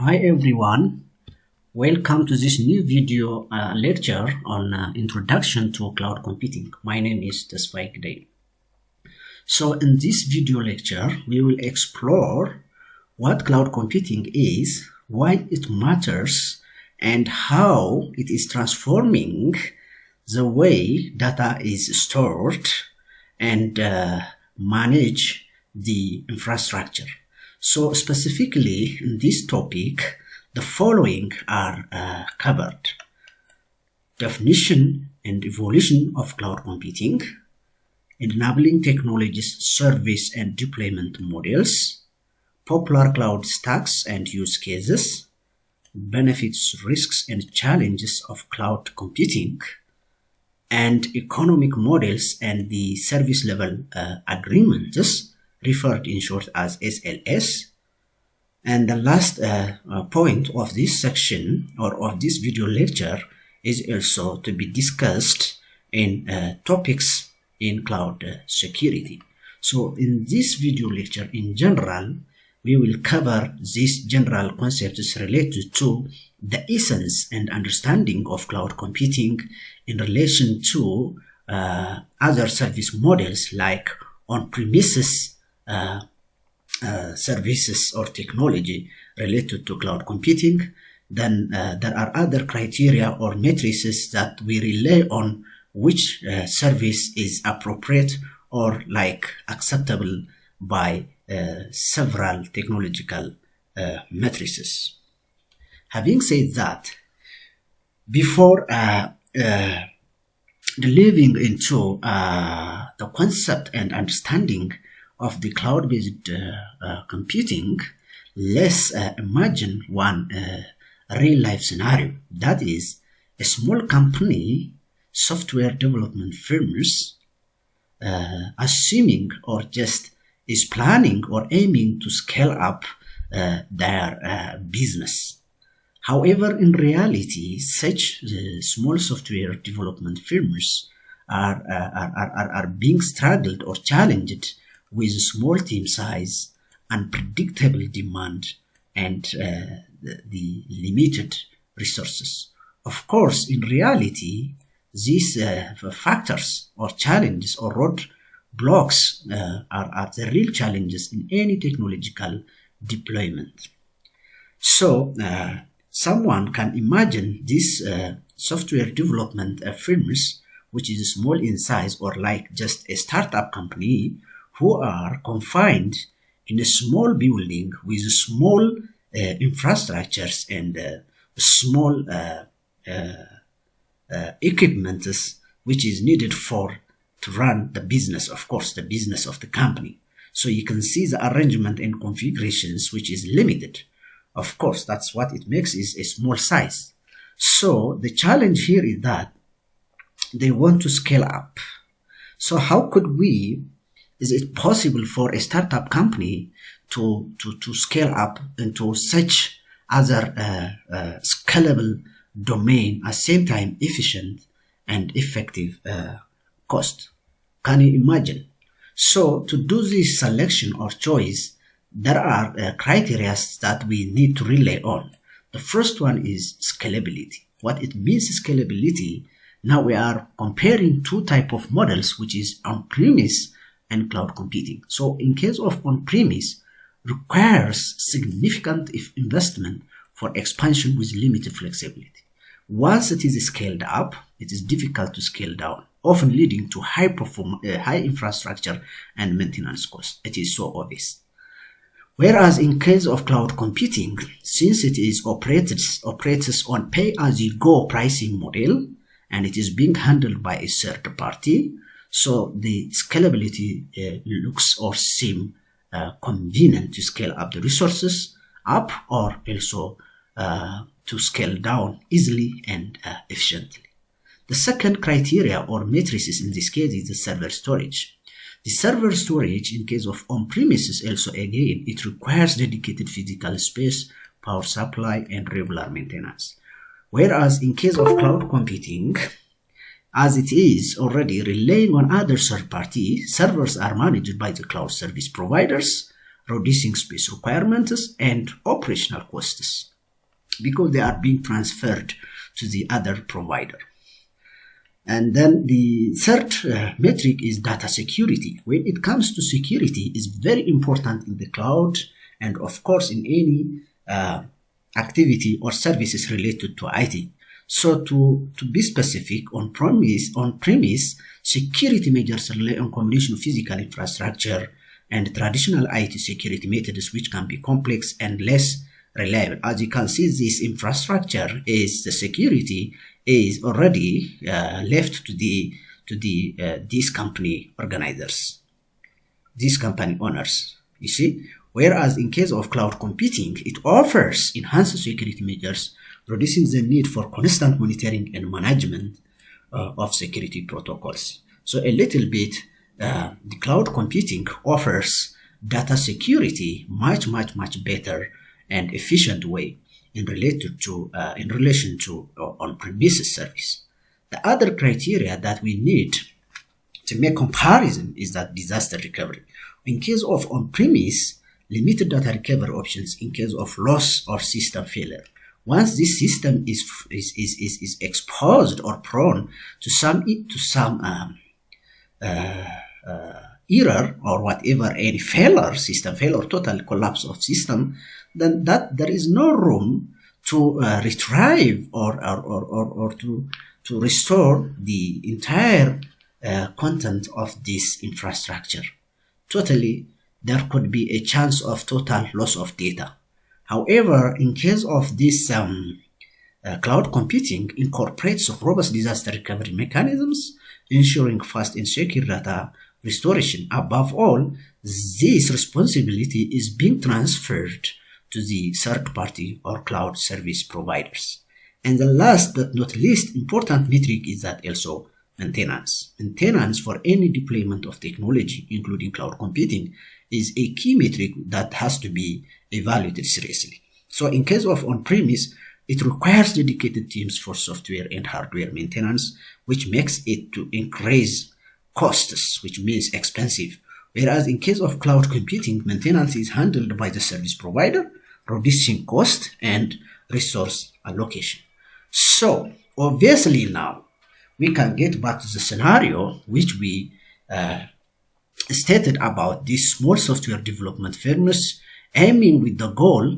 Hi everyone, welcome to this new video lecture on Introduction to Cloud Computing. My name is Tesfaik Day. So in this video lecture, we will explore what cloud computing is, why it matters, and how it is transforming the way data is stored and manage the infrastructure. So specifically in this topic, the following are covered: definition and evolution of cloud computing, enabling technologies, service and deployment models, popular cloud stacks and use cases, benefits, risks and challenges of cloud computing, and economic models and the service level agreements, referred in short as SLS. And the last point of this section or of this video lecture is also to be discussed in topics in cloud security. So in this video lecture in general, we will cover these general concepts related to the essence and understanding of cloud computing in relation to other service models like on-premises services or technology related to cloud computing. Then there are other criteria or matrices that we rely on which service is appropriate or like acceptable by several technological matrices. Having said that, before delving into the concept and understanding of the cloud-based computing, let's imagine one real-life scenario. That is, a small company, software development firms, assuming or just is planning or aiming to scale up their business. However, in reality, such small software development firms are being struggled or challenged with small team size, unpredictable demand, and the limited resources. Of course, in reality, these factors or challenges or roadblocks are the real challenges in any technological deployment. So, someone can imagine these software development firms, which is small in size or like just a startup company, who are confined in a small building with small infrastructures and small equipment which is needed to run the business, of course, the business of the company. So you can see the arrangement and configurations which is limited. Of course, that's what it makes is a small size. So the challenge here is that they want to scale up. So how could is it possible for a startup company to scale up into such other scalable domain at the same time efficient and effective cost? Can you imagine? So to do this selection or choice, there are criteria that we need to rely on. The first one is scalability. What it means is scalability. Now we are comparing two types of models, which is on-premise and cloud computing. So in case of on-premise, requires significant investment for expansion with limited flexibility. Once it is scaled up, it is difficult to scale down, often leading to high infrastructure and maintenance costs. It is so obvious. Whereas in case of cloud computing, since it is operates on pay-as-you-go pricing model and it is being handled by a third party, so the scalability looks or seem convenient to scale up the resources up or also to scale down easily and efficiently. The second criteria or matrices in this case is the server storage. The server storage in case of on-premises also again, it requires dedicated physical space, power supply and regular maintenance. Whereas in case of cloud computing, as it is already relying on other third-party servers are managed by the cloud service providers reducing space requirements and operational costs because they are being transferred to the other provider. And then the third metric is data security. When it comes to security, is very important in the cloud and of course in any activity or services related to IT. So to be specific, on premise, security measures rely on combination of physical infrastructure and traditional IT security methods, which can be complex and less reliable. As you can see, this infrastructure is the security is already left to these company organizers, these company owners. You see, whereas in case of cloud computing, it offers enhanced security measures, reducing the need for constant monitoring and management of security protocols. So a little bit, the cloud computing offers data security much better and efficient way in relation to on-premises service. The other criteria that we need to make comparison is that disaster recovery. In case of on-premise, limited data recovery options in case of loss or system failure. Once this system is exposed or prone to some error or whatever, any failure, system failure, total collapse of system, then that there is no room to retrieve or to restore the entire content of this infrastructure. Totally, there could be a chance of total loss of data. However, in case of this cloud computing incorporates robust disaster recovery mechanisms, ensuring fast and secure data restoration. Above all, this responsibility is being transferred to the third party or cloud service providers. And the last but not least important metric is that also maintenance. Maintenance for any deployment of technology, including cloud computing, is a key metric that has to be evaluated seriously. So in case of on-premise, it requires dedicated teams for software and hardware maintenance, which makes it to increase costs, which means expensive. Whereas in case of cloud computing, maintenance is handled by the service provider, reducing cost and resource allocation. So obviously now we can get back to the scenario which we stated about these small software development firms aiming with the goal,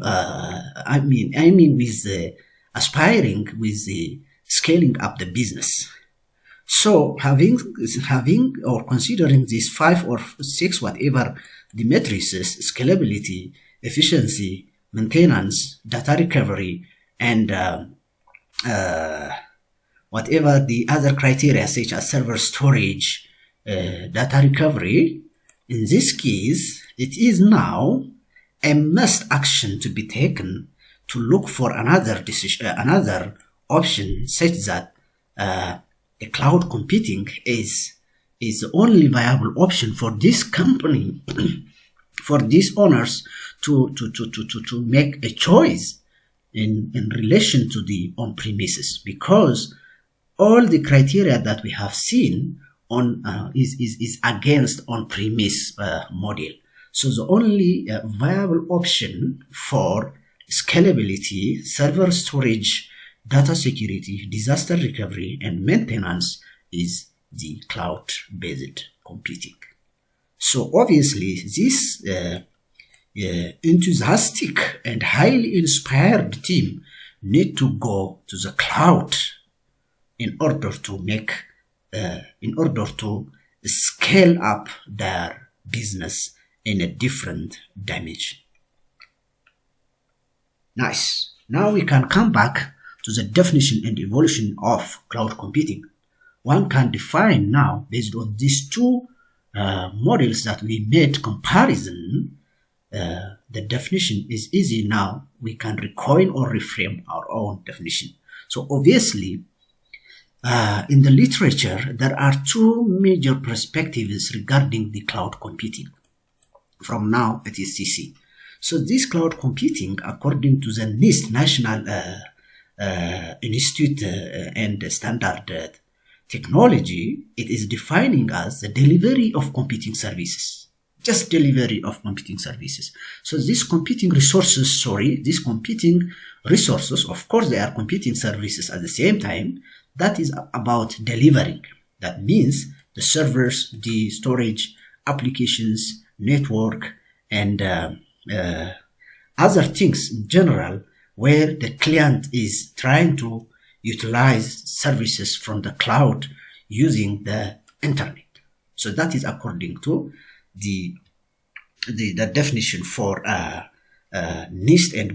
aiming with the aspiring with the scaling up the business. So having or considering these 5 or 6, whatever the matrices, scalability, efficiency, maintenance, data recovery, and whatever the other criteria such as server storage, data recovery, in this case, it is now a must action to be taken to look for another decision, another option such that a cloud computing is the only viable option for this company, for these owners to make a choice in relation to the on-premises, because all the criteria that we have seen on is against on-premise model. So the only viable option for scalability, server storage, data security, disaster recovery, and maintenance is the cloud-based computing. So obviously this enthusiastic and highly inspired team need to go to the cloud in order to scale up their business in a different dimension. Nice. Now we can come back to the definition and evolution of cloud computing. One can define now, based on these two models that we made comparison, the definition is easy now. We can recoin or reframe our own definition. So obviously, in the literature, there are two major perspectives regarding the cloud computing from now at STC. So this cloud computing, according to the NIST, National Institute and Standard Technology, it is defining as the delivery of computing services just delivery of competing services. So these competing resources, of course, they are competing services at the same time. That is about delivering. That means the servers, the storage, applications, network, and other things in general, where the client is trying to utilize services from the cloud using the internet. So that is according to the definition for NIST and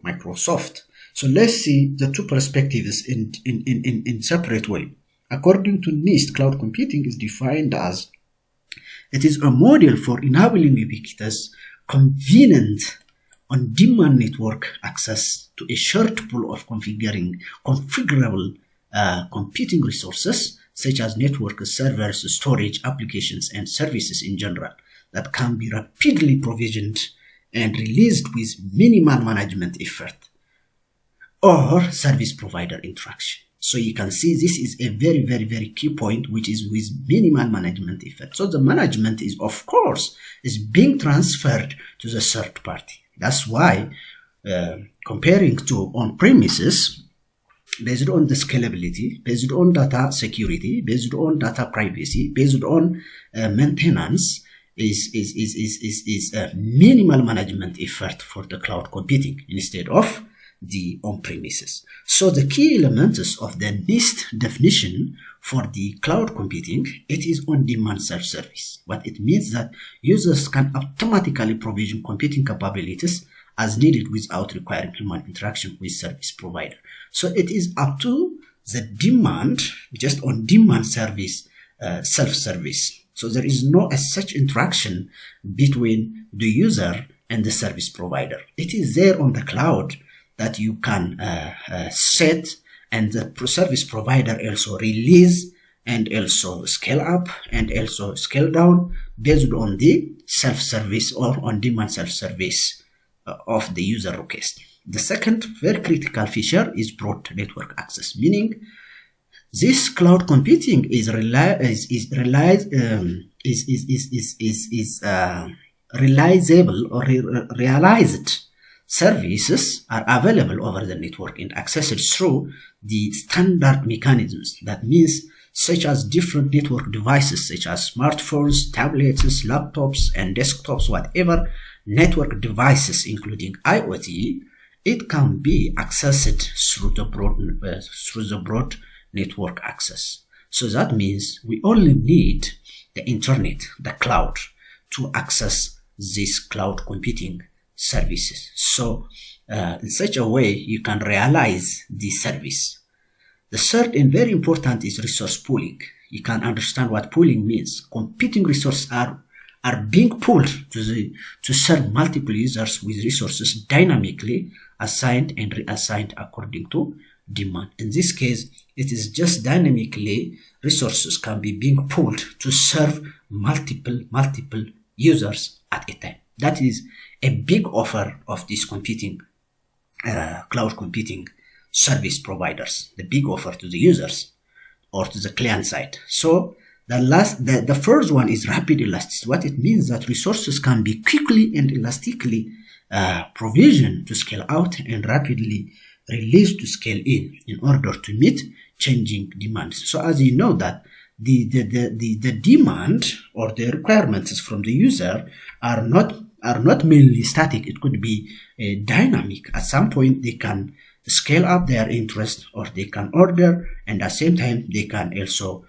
Microsoft. So let's see the two perspectives in separate way. According to NIST, cloud computing is defined as it is a model for enabling ubiquitous, convenient, on-demand network access to a shared pool of configurable computing resources, such as network servers, storage, applications, and services in general, that can be rapidly provisioned and released with minimal management effort or service provider interaction. So you can see this is a very, very, very key point, which is with minimal management effort. So the management is, of course, is being transferred to the third party. That's why comparing to on-premises, based on the scalability, based on data security, based on data privacy, based on maintenance, is a minimal management effort for the cloud computing instead of the on-premises. So the key elements of the NIST definition for the cloud computing, it is on-demand self-service. What it means that users can automatically provision computing capabilities as needed without requiring human interaction with service provider. So it is up to the demand, just on-demand service, self-service. So there is no as such interaction between the user and the service provider. It is there on the cloud that you can set, and the service provider also release and also scale up and also scale down based on the self-service or on-demand self-service of the user request. The second very critical feature is broad network access, meaning this cloud computing is realizable or realized services are available over the network and accessed through the standard mechanisms. That means such as different network devices such as smartphones, tablets, laptops, and desktops, whatever network devices including IoT, it can be accessed through the broad network access. So that means we only need the internet, the cloud, to access these cloud computing services. So in such a way you can realize the service. The third and very important is resource pooling. You can understand what pooling means. Computing resources are being pooled to serve multiple users with resources dynamically assigned and reassigned according to demand. In this case, it is just dynamically resources can be being pooled to serve multiple users at a time. That is a big offer of these computing cloud computing service providers, the big offer to the users or to the client side. So the first one is rapid elasticity. What it means that resources can be quickly and elastically provisioned to scale out and rapidly released to scale in order to meet changing demands. So as you know that the demand or the requirements from the user are not mainly static. It could be dynamic. At some point they can scale up their interest or they can order, and at the same time they can also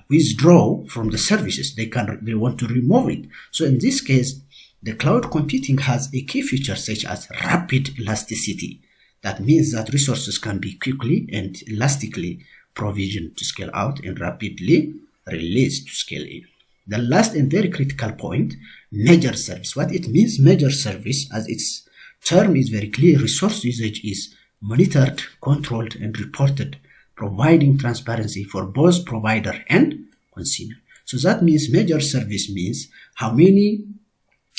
withdraw from the services. They want to remove it. So in this case, the cloud computing has a key feature such as rapid elasticity. That means that resources can be quickly and elastically provisioned to scale out and rapidly released to scale in. The last and very critical point, major service. What it means, major service, as its term is very clear, resource usage is monitored, controlled, and reported, providing transparency for both provider and consumer. So that means major service means how many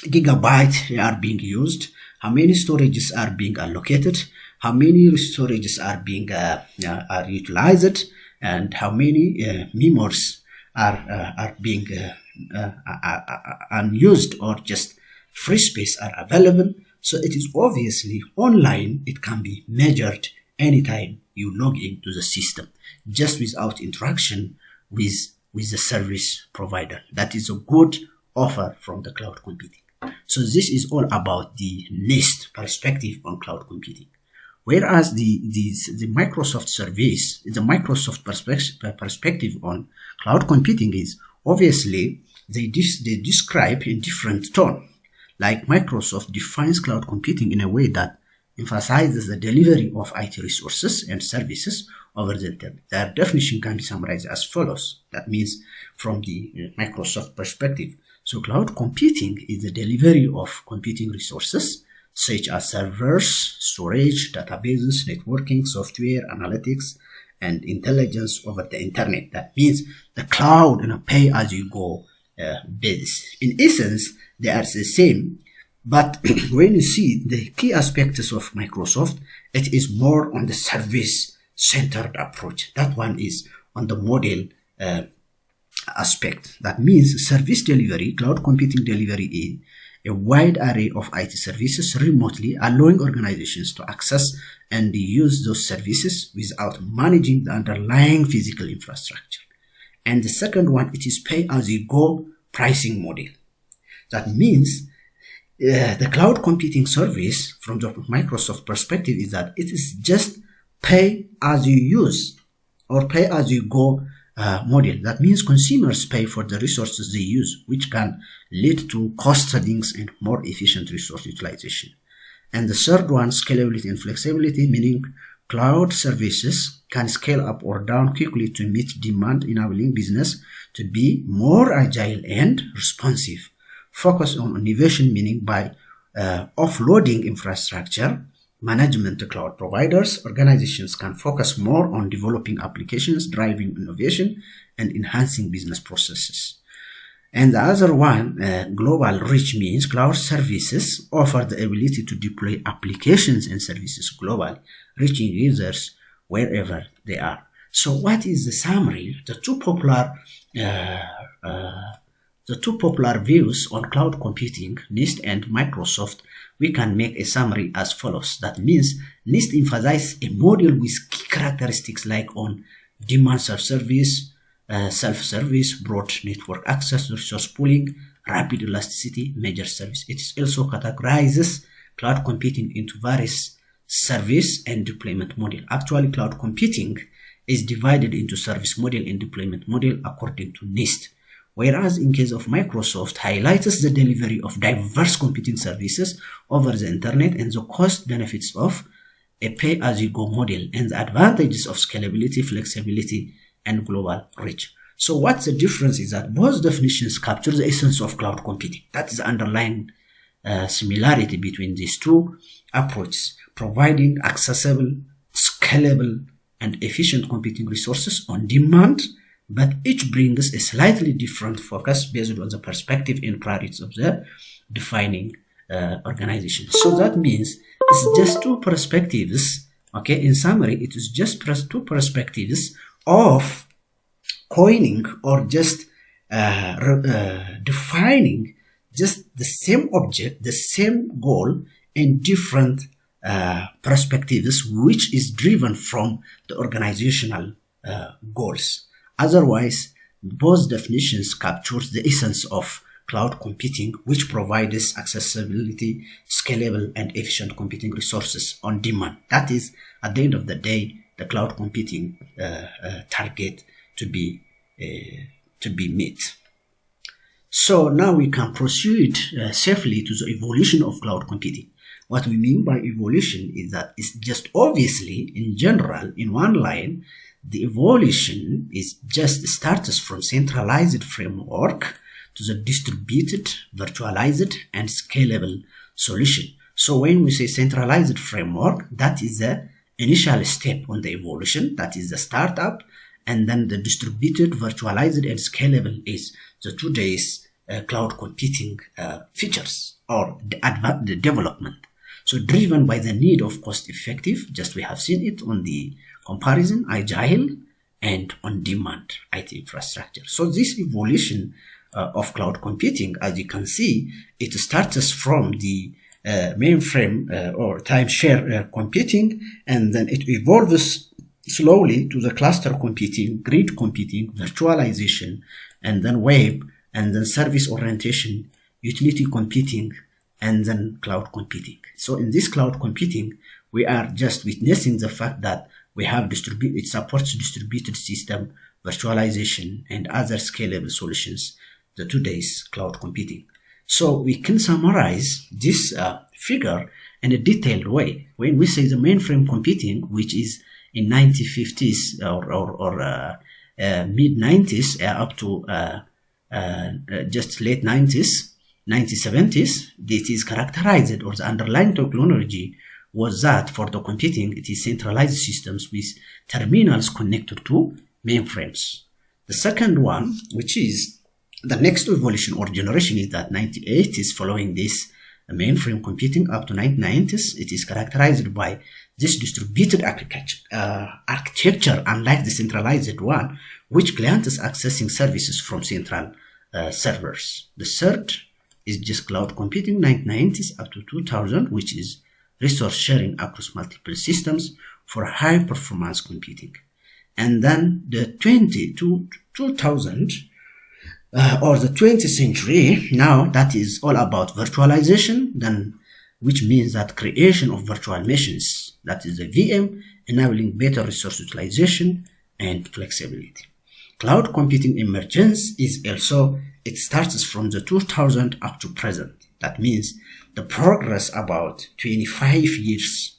gigabytes are being used, how many storages are being allocated, how many storages are being are utilized, and how many memories are being unused or just free space are available. So it is obviously online. It can be measured anytime you log into the system, just without interaction with the service provider. That is a good offer from the cloud computing. So this is all about the NIST perspective on cloud computing. Whereas the Microsoft service, the Microsoft perspective on cloud computing is obviously they describe in different tone. Like Microsoft defines cloud computing in a way that emphasizes the delivery of IT resources and services over the internet. Their definition can be summarized as follows. That means from the Microsoft perspective. So cloud computing is the delivery of computing resources such as servers, storage, databases, networking, software, analytics, and intelligence over the internet. That means the cloud in a pay-as-you-go basis. In essence, they are the same, but when you see the key aspects of Microsoft, it is more on the service-centered approach. That one is on the model aspect. That means service delivery, cloud computing delivery in a wide array of IT services remotely, allowing organizations to access and use those services without managing the underlying physical infrastructure. And the second one, it is pay-as-you-go pricing model. That means the cloud computing service from the Microsoft perspective is that it is just pay-as-you-use or pay-as-you-go model. That means consumers pay for the resources they use, which can lead to cost savings and more efficient resource utilization. And the third one, scalability and flexibility, meaning cloud services can scale up or down quickly to meet demand, enabling business to be more agile and responsive. Focus on innovation, meaning by offloading infrastructure management to cloud providers, organizations can focus more on developing applications, driving innovation, and enhancing business processes. And the other one, global reach, means cloud services offer the ability to deploy applications and services globally, reaching users wherever they are. So what is the summary? The two popular views on cloud computing, NIST and Microsoft, we can make a summary as follows. That means NIST emphasizes a model with key characteristics like on demand self-service, broad network access, resource pooling, rapid elasticity, major service. It also categorizes cloud computing into various service and deployment model. Actually, cloud computing is divided into service model and deployment model according to NIST. Whereas in case of Microsoft, highlights the delivery of diverse computing services over the internet and the cost benefits of a pay-as-you-go model and the advantages of scalability, flexibility, and global reach. So what's the difference is that both definitions capture the essence of cloud computing. That is the underlying similarity between these two approaches, providing accessible, scalable, and efficient computing resources on demand, but each brings a slightly different focus based on the perspective and priorities of the defining organization. So that means it's just two perspectives. Okay, in summary, it is just two perspectives of coining or just defining just the same object, the same goal in different perspectives, which is driven from the organizational goals. Otherwise, both definitions captures the essence of cloud computing, which provides accessibility, scalable, and efficient computing resources on demand. That is, at the end of the day, the cloud computing target to be met. So now we can proceed safely to the evolution of cloud computing. What we mean by evolution is that it's just obviously, in general, in one line, the evolution is just starts from centralized framework to the distributed, virtualized, and scalable solution. So when we say centralized framework, that is the initial step on the evolution, that is the startup, and then the distributed, virtualized, and scalable is the today's cloud computing features or the development. So driven by the need of cost-effective, just we have seen it on the comparison, agile, and on-demand IT infrastructure. So this evolution of cloud computing. As you can see, it starts from the mainframe or timeshare computing, and then it evolves slowly to the cluster computing, grid computing, virtualization, and then web, and then service orientation, utility computing, and then cloud computing. So in this cloud computing, we are just witnessing the fact that we have it supports distributed system, virtualization, and other scalable solutions, the today's cloud computing. So we can summarize this figure in a detailed way. When we say the mainframe computing, which is in 1950s or mid 90s up to just late 90s, 1970s, it is characterized, or the underlying technology was that for the computing, it is centralized systems with terminals connected to mainframes. The second one, which is the next evolution or generation, is that 1980s following this mainframe computing up to 1990s, it is characterized by this distributed architecture, unlike the centralized one, which client is accessing services from central servers. The third is just cloud computing, 1990s up to 2000, which is resource sharing across multiple systems for high performance computing. And then the 2000 or the 20th century, now that is all about virtualization, then which means that creation of virtual machines, that is the VM, enabling better resource utilization and flexibility. Cloud computing emergence is also, it starts from the 2000 up to present. That means the progress about 25 years,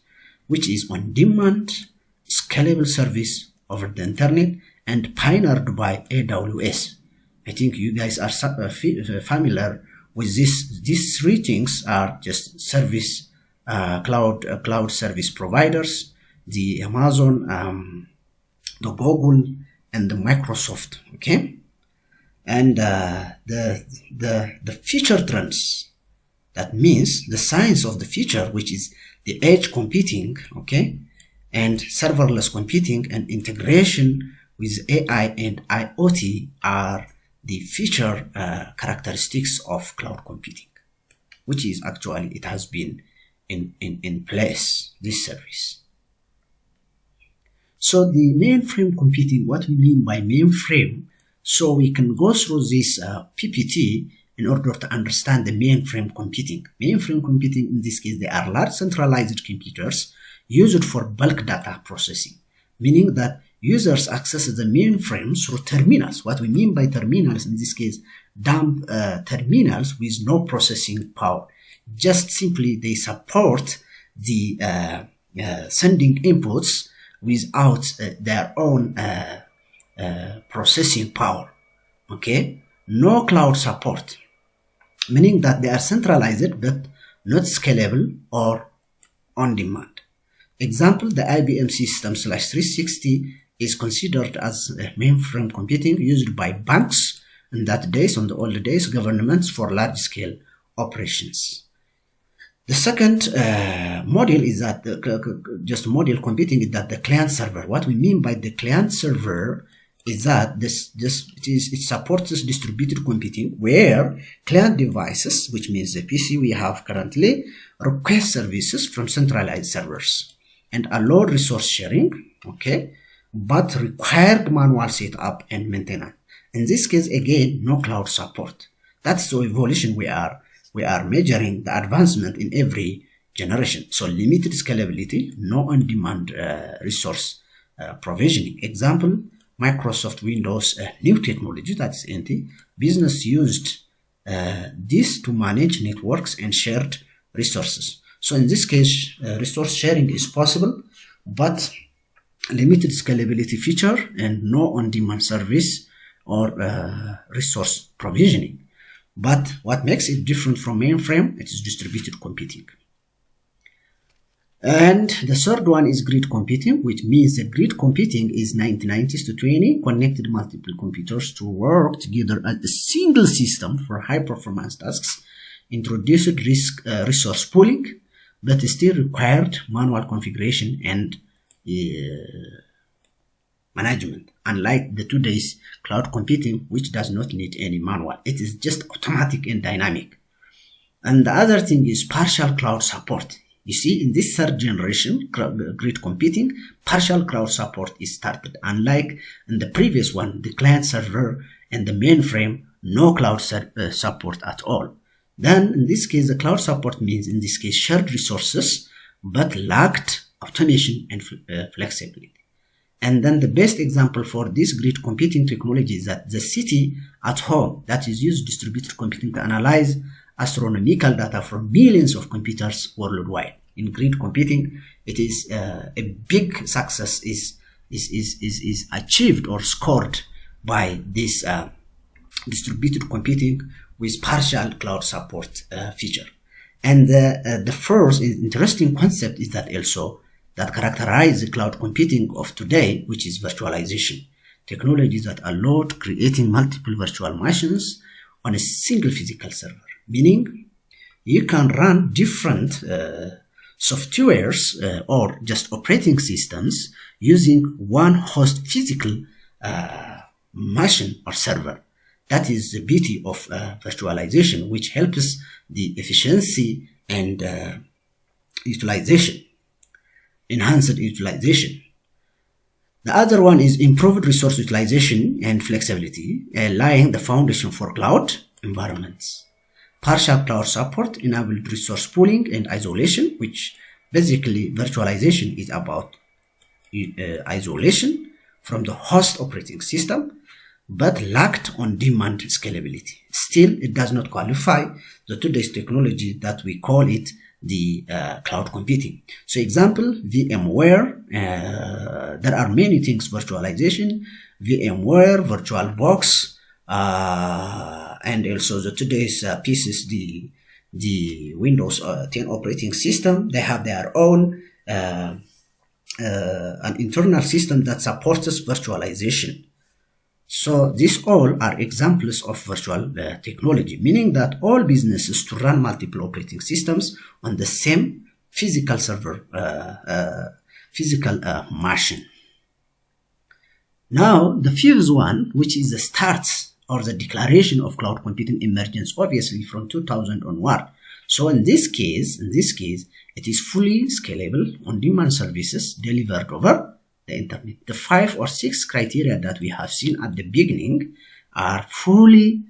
which is on demand, scalable service over the internet, and pioneered by AWS. I think you guys are familiar with this. These three things are just service, cloud service providers, the Amazon, the Google, and the Microsoft. Okay, and the future trends. That means the science of the future, which is the edge computing, okay, and serverless computing and integration with AI and IoT are the future characteristics of cloud computing, which is actually, it has been in place, this service. So the mainframe computing, what we mean by mainframe, so we can go through this PPT in order to understand the mainframe computing. Mainframe computing, in this case, they are large centralized computers used for bulk data processing, meaning that users access the mainframe through terminals. What we mean by terminals, in this case, dumb terminals with no processing power. Just simply, they support the sending inputs without their own processing power. Okay, no cloud support, meaning that they are centralized but not scalable or on demand. Example, the IBM system /360 is considered as mainframe computing used by banks in that days, on the old days, governments for large-scale operations. The second model is that just model computing is that the client server. What we mean by the client server is that it supports distributed computing where client devices, which means the PC we have currently, request services from centralized servers and allow resource sharing, okay, but required manual setup and maintenance. In this case, again, no cloud support. That's the evolution we are measuring the advancement in every generation. So limited scalability, no on-demand resource provisioning. Example, Microsoft Windows new technology, that's NT. Business used this to manage networks and shared resources. So in this case, resource sharing is possible, but limited scalability feature and no on-demand service or resource provisioning. But what makes it different from mainframe, it is distributed computing. And the third one is grid computing, which means that grid computing is 1990s to 20 connected multiple computers to work together as a single system for high performance tasks, introduced resource pooling, but still required manual configuration and management, unlike the today's cloud computing, which does not need any manual. It is just automatic and dynamic. And the other thing is partial cloud support. You see, in this third generation grid computing, partial cloud support is started. Unlike in the previous one, the client server and the mainframe, no cloud support at all. Then in this case, the cloud support means in this case shared resources but lacked automation and flexibility. And then the best example for this grid computing technology is that the city at home that is used distributed computing to analyze astronomical data from millions of computers worldwide. In grid computing, it is a big success is achieved or scored by this distributed computing with partial cloud support feature. And the first interesting concept is that also that characterize the cloud computing of today, which is virtualization. Technologies that allow creating multiple virtual machines on a single physical server, meaning you can run different softwares or just operating systems using one host physical machine or server. That is the beauty of virtualization, which helps the efficiency and utilization, enhanced utilization. The other one is improved resource utilization and flexibility, laying the foundation for cloud environments. Partial cloud support enabled resource pooling and isolation, which basically virtualization is about isolation from the host operating system, but lacked on-demand scalability. Still, it does not qualify the today's technology that we call it the cloud computing. So example, VMware, there are many things, virtualization, VMware, VirtualBox, and also the today's pieces, the Windows 10 operating system, they have their own an internal system that supports virtualization. So these all are examples of virtual technology, meaning that all businesses to run multiple operating systems on the same physical server, machine. Now, the fifth one, which is the start or the declaration of cloud computing emergence, obviously from 2000 onward. So in this case, it is fully scalable on-demand services delivered over the internet. The 5 or 6 criteria that we have seen at the beginning are fully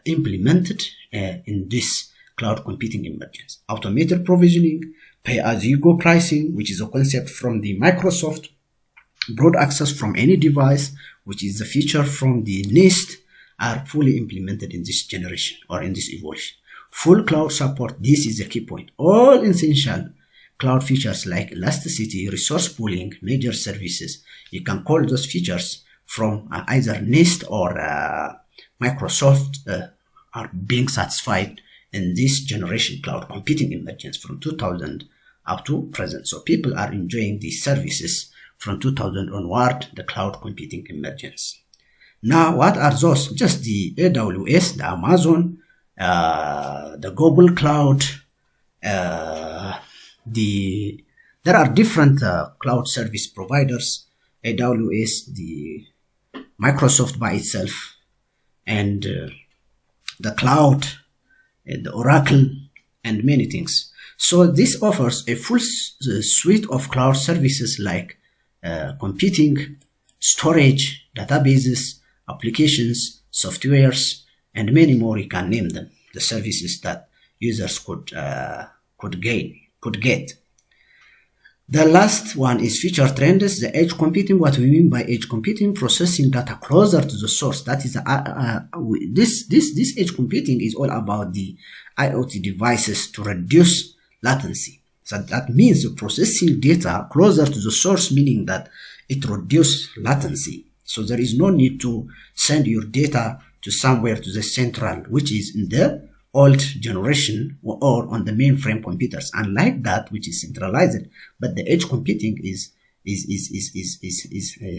implemented in this cloud computing emergence. Automated provisioning, pay-as-you-go pricing, which is a concept from the Microsoft, broad access from any device, which is the feature from the NIST, are fully implemented in this generation or in this evolution. Full cloud support, this is a key point. All essential cloud features like elasticity, resource pooling, major services, you can call those features from either NIST or Microsoft are being satisfied in this generation cloud computing emergence from 2000 up to present. So people are enjoying these services from 2000 onward, the cloud computing emergence. Now, what are those? Just the AWS, the Amazon, the Google Cloud, there are different cloud service providers, AWS, the Microsoft by itself, and the cloud, and the Oracle, and many things. So this offers a full suite of cloud services like computing, storage, databases, applications, softwares, and many more. You can name them, the services that users could get. The last one is future trends, the edge computing. What we mean by edge computing, processing data closer to the source. That is this edge computing is all about the IoT devices to reduce latency. So that means processing data closer to the source, meaning that it reduces latency. So there is no need to send your data to somewhere to the central, which is in the old generation or on the mainframe computers. Unlike that, which is centralized, but the edge computing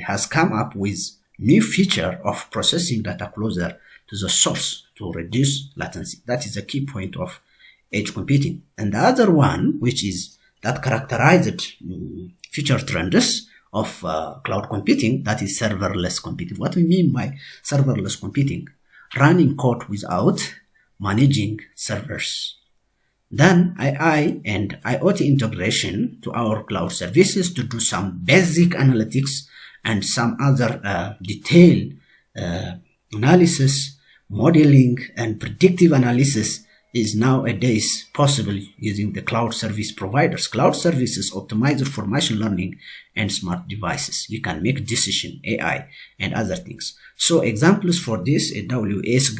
has come up with new feature of processing data closer to the source to reduce latency. That is a key point of edge computing. And the other one, which is that characterized future trends of cloud computing, that is serverless computing. What we mean by serverless computing? Running code without managing servers. Then AI and IoT integration to our cloud services to do some basic analytics and some other detailed analysis, modeling, and predictive analysis is nowadays possible using the cloud service providers. Cloud services optimized for machine learning and smart devices. You can make decision, AI, and other things. So examples for this: AWS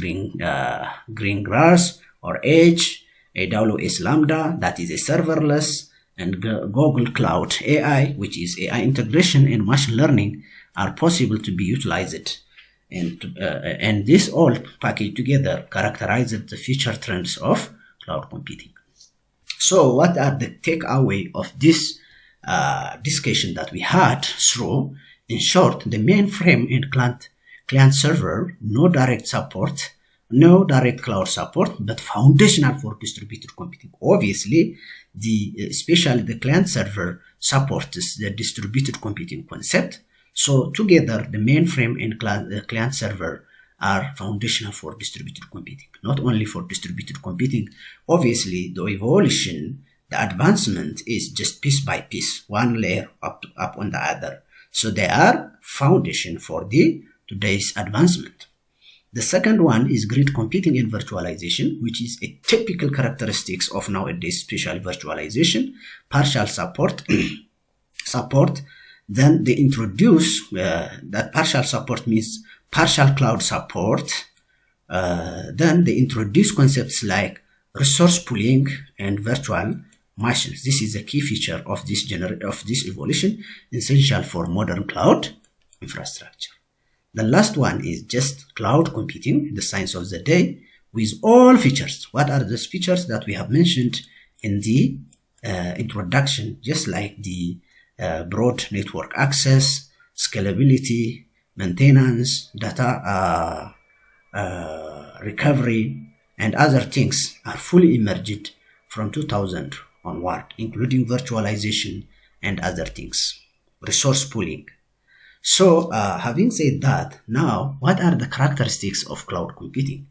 Greengrass or Edge, AWS Lambda, that is a serverless, and Google Cloud AI, which is AI integration and machine learning, are possible to be utilized. And this all packaged together characterizes the future trends of cloud computing. So what are the takeaway of this discussion that we had through? In short, the mainframe and client server, no direct support, no direct cloud support, but foundational for distributed computing. Obviously, especially the client server supports the distributed computing concept. So together, the mainframe and client server are foundational for distributed computing. Not only for distributed computing, obviously the evolution, the advancement is just piece by piece, one layer up on the other. So they are foundation for today's advancement. The second one is grid computing and virtualization, which is a typical characteristics of nowadays, especially virtualization, partial support, Then they introduce that partial support means partial cloud support. Then they introduce concepts like resource pooling and virtual machines. This is a key feature of this evolution, essential for modern cloud infrastructure. The last one is just cloud computing, the science of the day, with all features. What are those features that we have mentioned in the introduction, just like the broad network access, scalability, maintenance, data recovery, and other things are fully emerged from 2000 onward, including virtualization and other things, resource pooling. So having said that, now what are the characteristics of cloud computing?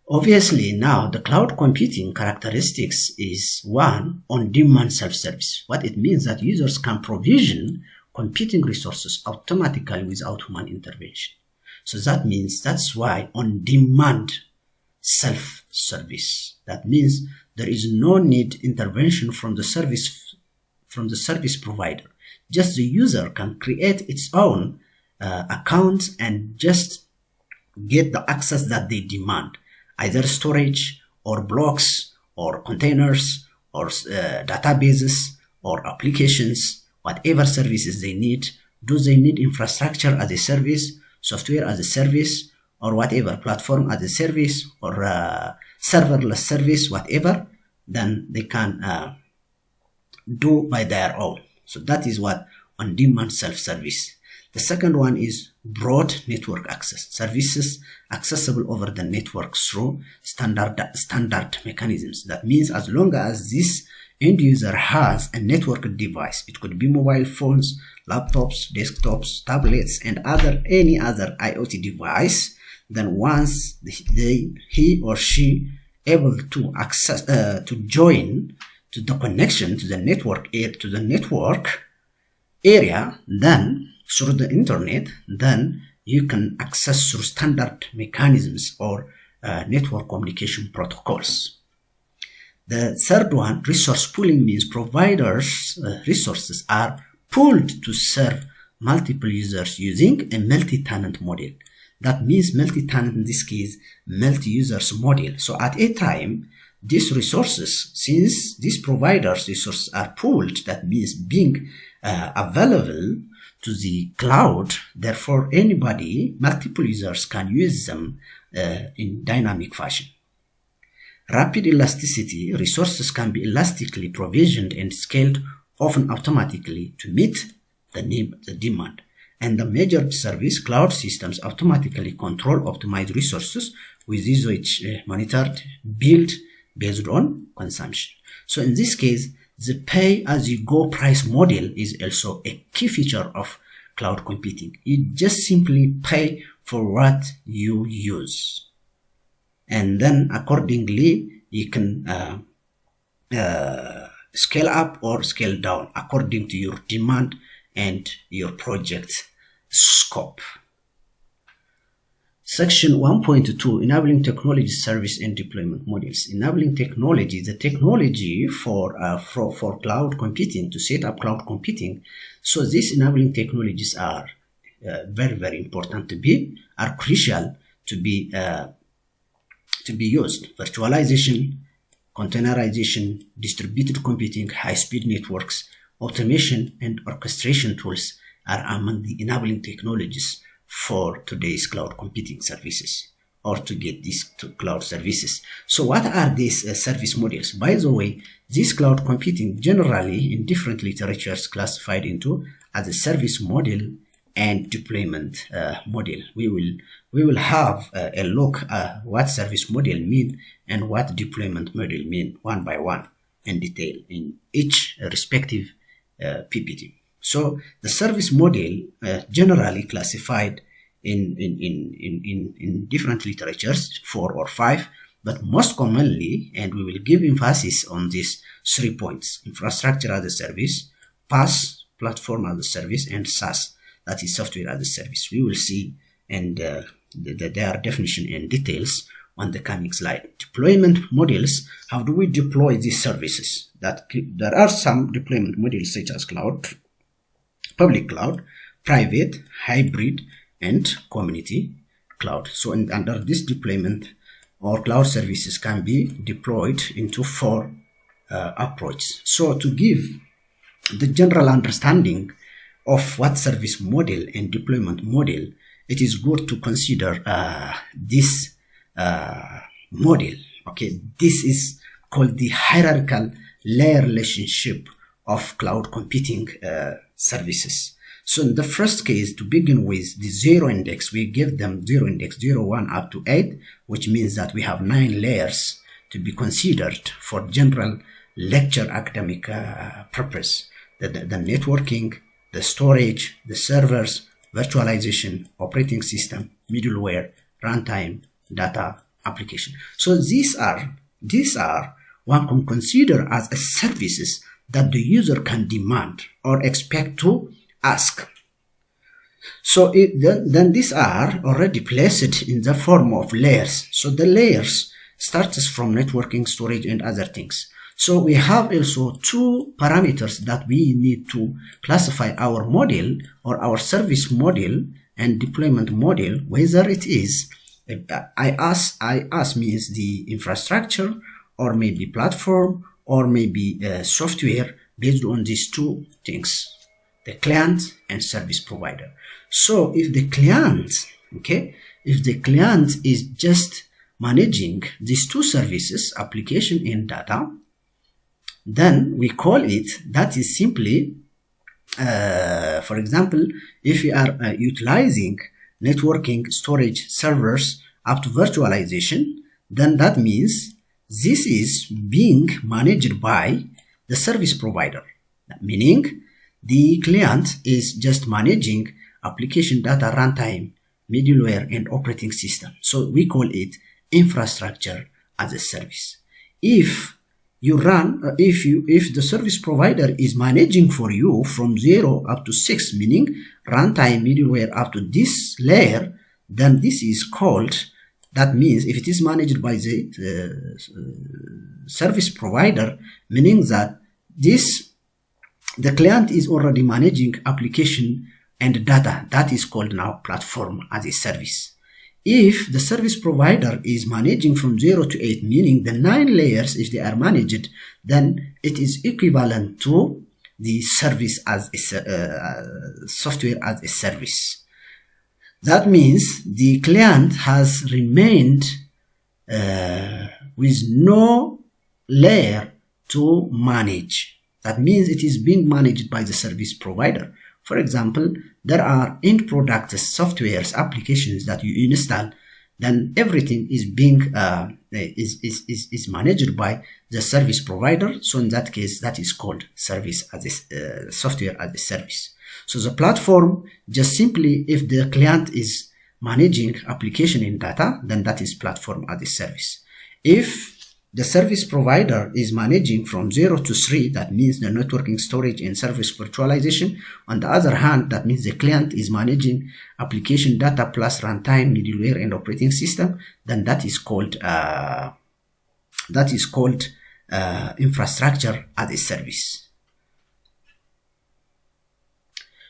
Obviously, now the cloud computing characteristics is one, on-demand self-service. What it means that users can provision computing resources automatically without human intervention. So that means that's why on-demand self-service. That means there is no need intervention from the service provider. Just the user can create its own account and just get the access that they demand, either storage or blocks or containers or databases or applications, whatever services they need. Do they need infrastructure as a service, software as a service, or whatever, platform as a service, or serverless service, whatever, then they can do by their own. So that is what on-demand self-service. The second one is broad network access. Services accessible over the network through standard mechanisms. That means as long as this end user has a network device, it could be mobile phones, laptops, desktops, tablets, and any other IoT device, then once he or she able to access to join to the connection to the network area, then through the internet, then you can access through standard mechanisms or network communication protocols. The third one, resource pooling, means providers' resources are pooled to serve multiple users using a multi-tenant model. That means multi-tenant, in this case, multi-users model. So at a time, these resources, since these providers' resources are pooled, that means being available to the cloud, therefore multiple users can use them in dynamic fashion. Rapid elasticity, resources can be elastically provisioned and scaled, often automatically, to meet the demand. And the major service, cloud systems automatically control optimized resources with usage monitored, built based on consumption. So in this case, the pay-as-you-go price model is also a key feature of cloud computing. You just simply pay for what you use, and then accordingly you can scale up or scale down according to your demand and your project scope. Section 1.2, enabling technology, service and deployment models. Enabling technology, the technology for cloud computing, to set up cloud computing. So these enabling technologies are very, very important are crucial to be used. Virtualization, containerization, distributed computing, high-speed networks, automation, and orchestration tools are among the enabling technologies for today's cloud computing services, or to get these cloud services. So what are these service models? By the way, this cloud computing generally in different literatures classified into as a service model and deployment model. We will have a look at what service model mean and what deployment model mean one by one in detail in each respective PPT. So the service model generally classified in different literatures, 4 or 5, but most commonly, and we will give emphasis on these 3 points: infrastructure as a service, PaaS, platform as a service, and SaaS, that is software as a service. We will see and their definition and details on the coming slide. Deployment models. How do we deploy these services? There are some deployment models such as cloud, public cloud, private, hybrid, and community cloud. So under this deployment, or cloud services can be deployed into 4 approaches. So to give the general understanding of what service model and deployment model, it is good to consider this model. Okay, this is called the hierarchical layer relationship of cloud computing services. So in the first case, to begin with, the 0 index, we give them 0 index 0, 1 up to 8, which means that we have 9 layers to be considered for general lecture academic purpose. The networking, the storage, the servers, virtualization, operating system, middleware, runtime, data, application. So these are one can consider as a services that the user can demand or expect to ask. So then these are already placed in the form of layers. So the layers starts from networking, storage, and other things. So we have also 2 parameters that we need to classify our model or our service model and deployment model, whether it is IaaS means the infrastructure, or maybe platform, or maybe software, based on these 2 things: the client and service provider. So if the client, if the client is just managing these 2 services, application and data, then we call it, that is simply, for example, if you are utilizing networking, storage, servers up to virtualization, then that means this is being managed by the service provider, meaning the client is just managing application, data, runtime, middleware, and operating system. So we call it infrastructure as a service. If you run, if the service provider is managing for you from 0 up to 6, meaning runtime, middleware up to this layer, then this is called, that means if it is managed by the service provider, meaning that the client is already managing application and data, that is called now platform as a service. If the service provider is managing from 0 to 8, meaning the 9 layers, if they are managed, then it is equivalent to the service as a software as a service. That means the client has remained with no layer to manage. That means it is being managed by the service provider. For example, there are end product softwares, applications that you install then everything is being is managed by the service provider. So in that case, that is called service as a software as a service. So the platform just simply, if the client is managing application and data, then that is platform as a service. If the service provider is managing from 0 to 3, that means the networking, storage, and service virtualization. On the other hand, that means the client is managing application data plus runtime, middleware, and operating system. Then that is called infrastructure as a service.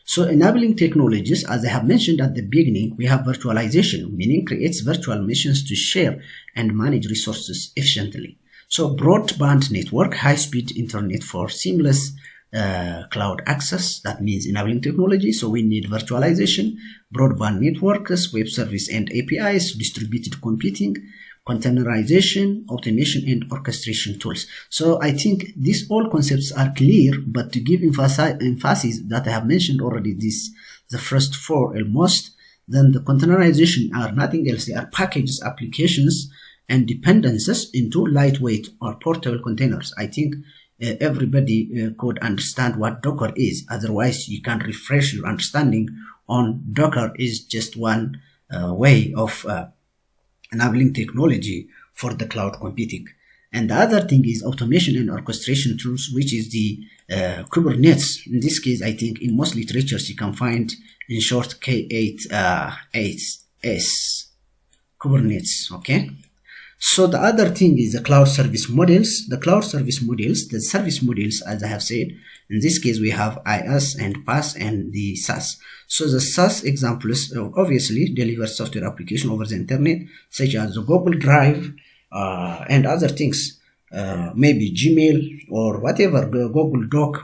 So enabling technologies, as I have mentioned at the beginning, we have virtualization, meaning creates virtual machines to share and manage resources efficiently. So broadband network, high-speed internet for seamless cloud access, that means enabling technology. So we need virtualization, broadband networks, web service and APIs, distributed computing, containerization, automation, and orchestration tools. So I think these all concepts are clear, but to give emphasis that I have mentioned already, the first four almost, then the containerization are nothing else. They are packages, applications, and dependencies into lightweight or portable containers. I think everybody could understand what Docker is. Otherwise, you can refresh your understanding on Docker is just one way of enabling technology for the cloud computing. And the other thing is automation and orchestration tools, which is the Kubernetes. In this case, I think in most literatures you can find in short K8S, Kubernetes, okay? So the other thing is the cloud service models. The cloud service models, the service models, as I have said, in this case we have IaaS and PaaS and the SaaS. So the SaaS examples obviously deliver software application over the internet, such as the Google Drive and other things, maybe Gmail or whatever, Google Doc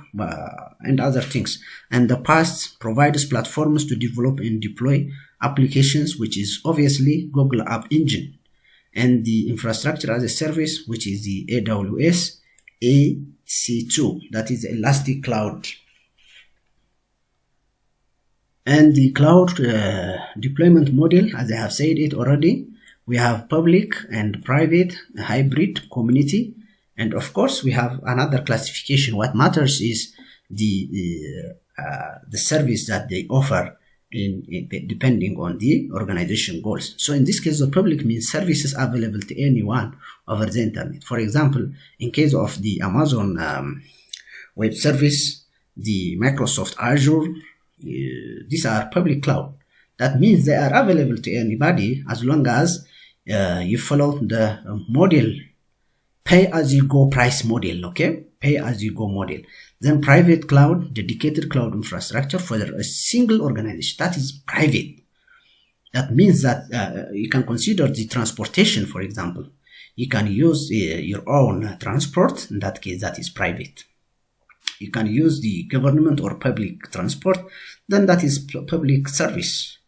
and other things. And the PaaS provides platforms to develop and deploy applications, which is obviously Google App Engine. And the infrastructure as a service, which is the AWS AC2, that is Elastic Cloud. And the cloud deployment model, as I have said it already, we have public and private, hybrid, community, and of course we have another classification. What matters is the service that they offer depending on the organization goals. So in this case, the public means services available to anyone over the internet. For example, in case of the Amazon web service, the Microsoft Azure, these are public cloud. That means they are available to anybody as long as you follow the model, pay-as-you-go price model, okay? Pay-as-you-go model. Then private cloud, dedicated cloud infrastructure for a single organization. That is private. That means that you can consider the transportation, for example. You can use your own transport. In that case, that is private. You can use the government or public transport. Then that is public service.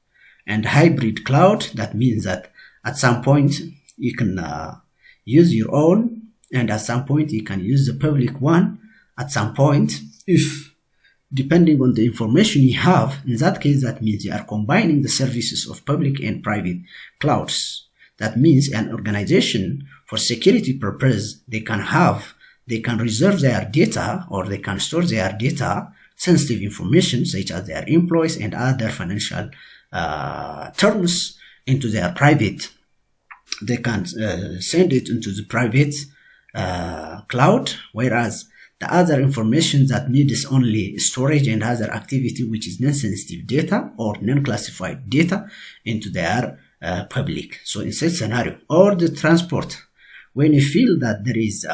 And hybrid cloud, that means that at some point you can use your own, and at some point you can use the public one. At some point, if depending on the information you have, in that case, that means you are combining the services of public and private clouds. That means an organization, for security purpose, they can reserve their data, or they can store their data, sensitive information such as their employees and other financial terms into their private. They can send it into the private cloud, whereas the other information that needs only storage and other activity, which is non-sensitive data or non-classified data, into their public. So in such scenario, or the transport, when you feel that there is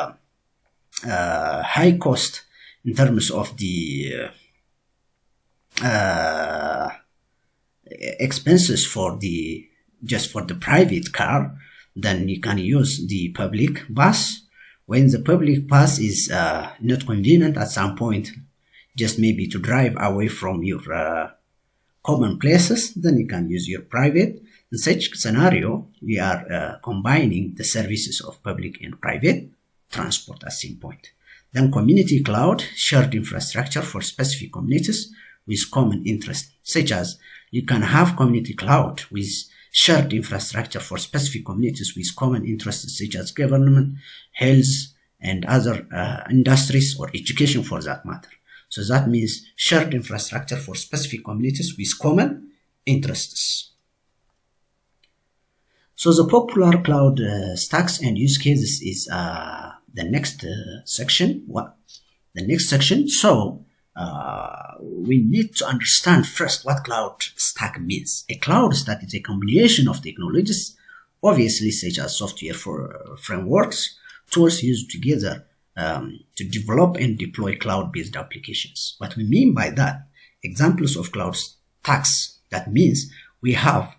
high cost in terms of the expenses for the private car, then you can use the public bus. When the public bus is not convenient at some point, just maybe to drive away from your common places, then you can use your private. In such scenario, we are combining the services of public and private transport at some point. Then community cloud, shared infrastructure for specific communities with common interest, such as you can have community cloud with shared infrastructure for specific communities with common interests such as government, health, and other industries or education for that matter. So that means shared infrastructure for specific communities with common interests. So the popular cloud stacks and use cases is the next section. So we need to understand first what cloud stack means. A cloud stack is a combination of technologies, obviously such as software for frameworks, tools used together to develop and deploy cloud-based applications. What we mean by that, examples of cloud stacks, that means we have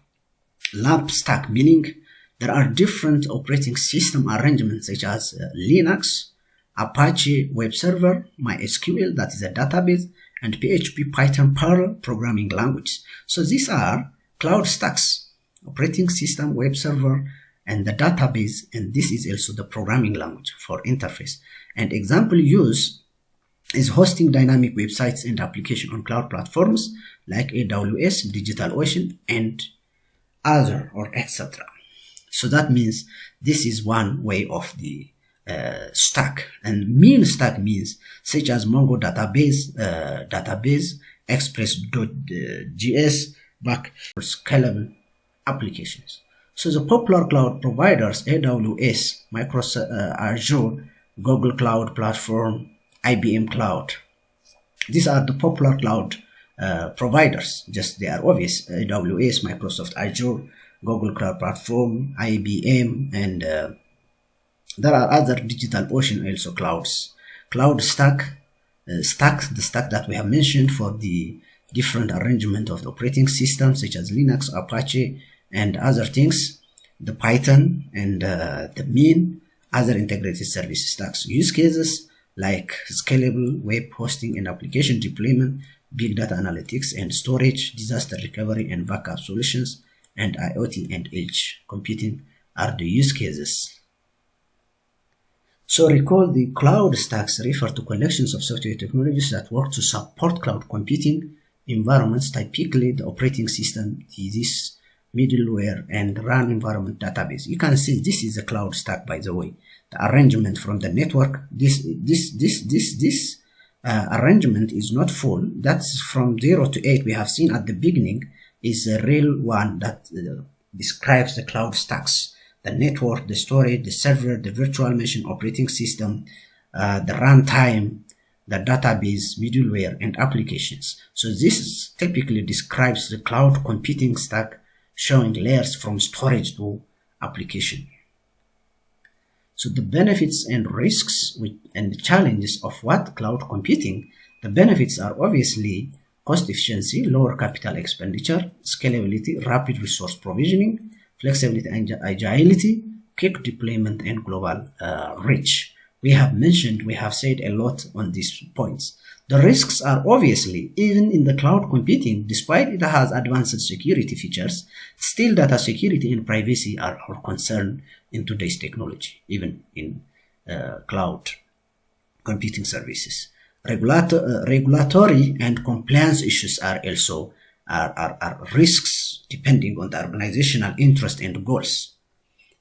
LAMP stack, meaning there are different operating system arrangements such as Linux, Apache web server, MySQL, that is a database, and PHP, Python, Perl programming language. So these are cloud stacks, operating system, web server, and the database, and this is also the programming language for interface. And example use is hosting dynamic websites and application on cloud platforms like AWS, DigitalOcean, and other or etc. So that means this is one way of the stack. And mean stack means such as Mongo database, Express.js, back for scalable applications. So the popular cloud providers, AWS, Microsoft Azure, Google Cloud Platform, IBM Cloud. These are the popular cloud providers. Just they are obvious: AWS, Microsoft Azure, Google Cloud Platform, IBM, and there are other DigitalOcean also clouds. Cloud stack, the stack that we have mentioned for the different arrangement of the operating systems such as Linux, Apache, and other things. The Python and the mean, other integrated service stacks. Use cases like scalable web hosting and application deployment, big data analytics and storage, disaster recovery and backup solutions, and IoT and edge computing are the use cases. So recall, the cloud stacks refer to collections of software technologies that work to support cloud computing environments, typically the operating system, this middleware, and run environment database. You can see this is a cloud stack, by the way. The arrangement from the network, this arrangement is not full. That's from 0 to 8 we have seen at the beginning is a real one that describes the cloud stacks: the network, the storage, the server, the virtual machine operating system, the runtime, the database, middleware, and applications. So this typically describes the cloud computing stack, showing layers from storage to application. So the benefits and risks and the challenges of what cloud computing. The benefits are obviously cost efficiency, lower capital expenditure, scalability, rapid resource provisioning, flexibility and agility, quick deployment, and global reach. We have said a lot on these points. The risks are obviously, even in the cloud computing, despite it has advanced security features, still data security and privacy are our concern in today's technology, even in cloud computing services. Regulatory and compliance issues are also are risks depending on the organizational interest and goals.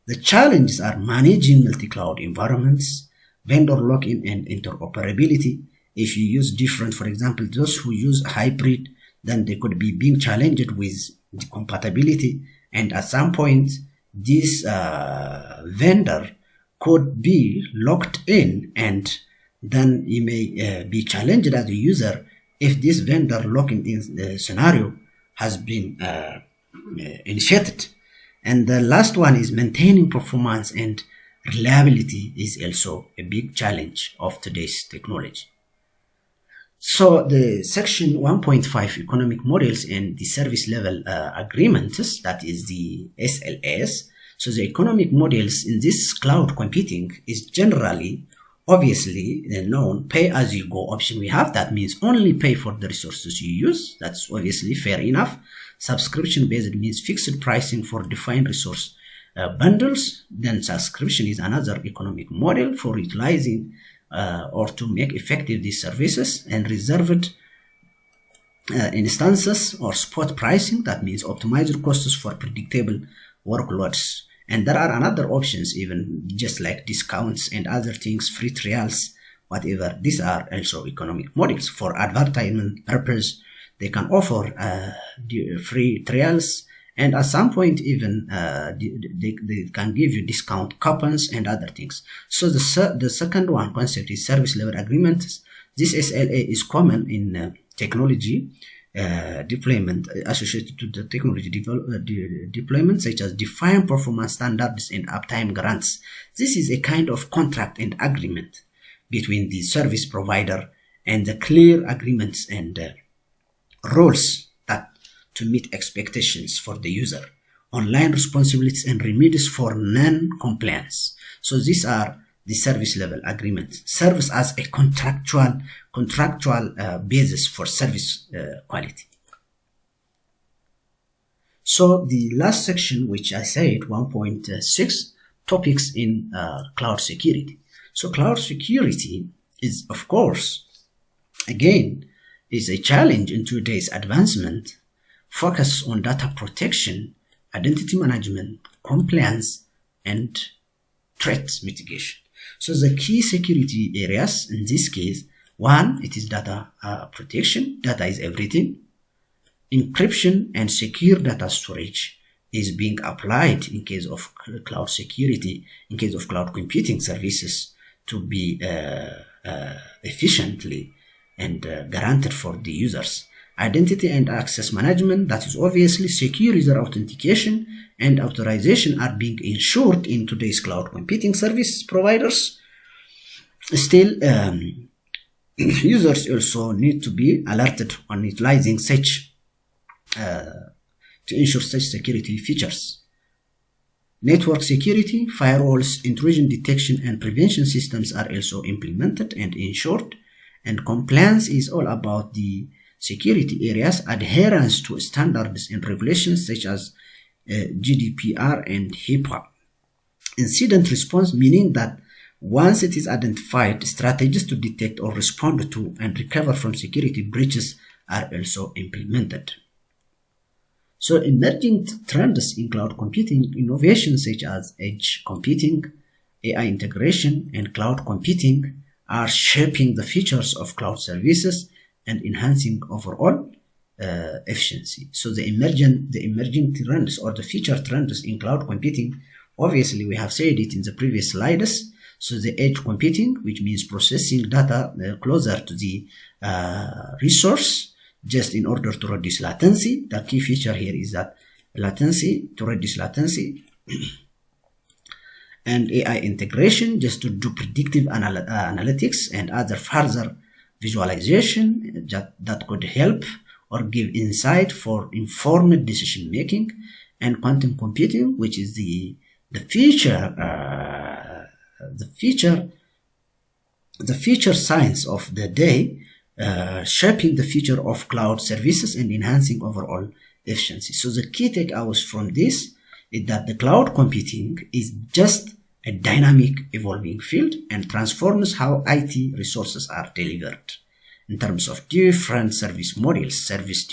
The challenges are managing multi-cloud environments, vendor lock-in and interoperability. If you use different, for example, those who use hybrid, then they could be being challenged with the compatibility, and at some point this vendor could be locked in, and then you may be challenged as a user if this vendor locking in scenario has been initiated. And the last one is maintaining performance and reliability is also a big challenge of today's technology. So the section 1.5 economic models and the service level agreements, that is the SLAs. So the economic models in this cloud computing is generally obviously known pay as you go option. We have that means only pay for the resources you use. That's obviously fair enough. Subscription based means fixed pricing for defined resource bundles. Then subscription is another economic model for utilizing or to make effective these services, and reserved instances or spot pricing. That means optimizer costs for predictable workloads. And there are another options, even just like discounts and other things, free trials, whatever. These are also economic models. For advertisement purpose, they can offer free trials, and at some point even they can give you discount coupons and other things. So the second one concept is service level agreements. This SLA is common in technology deployment, associated to the technology deployment, such as defined performance standards and uptime grants. This is a kind of contract and agreement between the service provider and the clear agreements and roles that to meet expectations for the user, online responsibilities and remedies for non-compliance. So these are the service level agreement, serves as a contractual basis for service quality. So the last section, which I said 1.6 topics in cloud security. So cloud security is, of course, again, is a challenge in today's advancement, focus on data protection, identity management, compliance, and threat mitigation. So the key security areas in this case, one, it is data protection. Data is everything. Encryption and secure data storage is being applied in case of cloud security, in case of cloud computing services to be efficiently and guaranteed for the users. Identity and access management, that is obviously secure user authentication and authorization are being ensured in today's cloud computing service providers. Still, users also need to be alerted on utilizing such to ensure such security features. Network security, firewalls, intrusion detection and prevention systems are also implemented and ensured. And compliance is all about the security areas, adherence to standards and regulations such as GDPR and HIPAA. Incident response, meaning that once it is identified, strategies to detect or respond to and recover from security breaches are also implemented. So emerging trends in cloud computing, innovations such as edge computing, AI integration, and cloud computing are shaping the features of cloud services and enhancing overall efficiency. So the emerging trends or the feature trends in cloud computing, obviously we have said it in the previous slides. So the edge computing, which means processing data closer to the resource, just in order to reduce latency. The key feature here is that latency, to reduce latency. And AI integration, just to do predictive analytics and other further visualization that could help or give insight for informed decision making. And quantum computing, which is the future science of the day, shaping the future of cloud services and enhancing overall efficiency. So the key takeaways from this is that the cloud computing is just a dynamic evolving field and transforms how IT resources are delivered in terms of different service models, service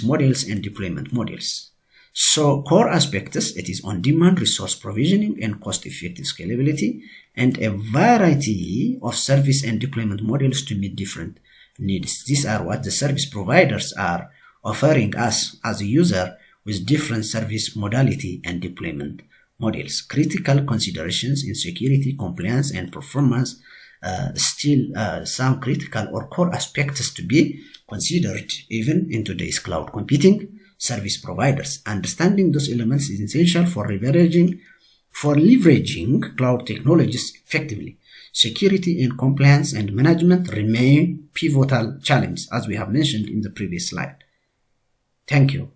models and deployment models. So core aspects, it is on-demand resource provisioning and cost-effective scalability, and a variety of service and deployment models to meet different needs. These are what the service providers are offering us as a user with different service modality and deployment models. Critical considerations in security, compliance, and performance, still some critical or core aspects to be considered even in today's cloud computing service providers. Understanding those elements is essential for leveraging cloud technologies effectively. Security and compliance and management remain pivotal challenges, as we have mentioned in the previous slide. Thank you.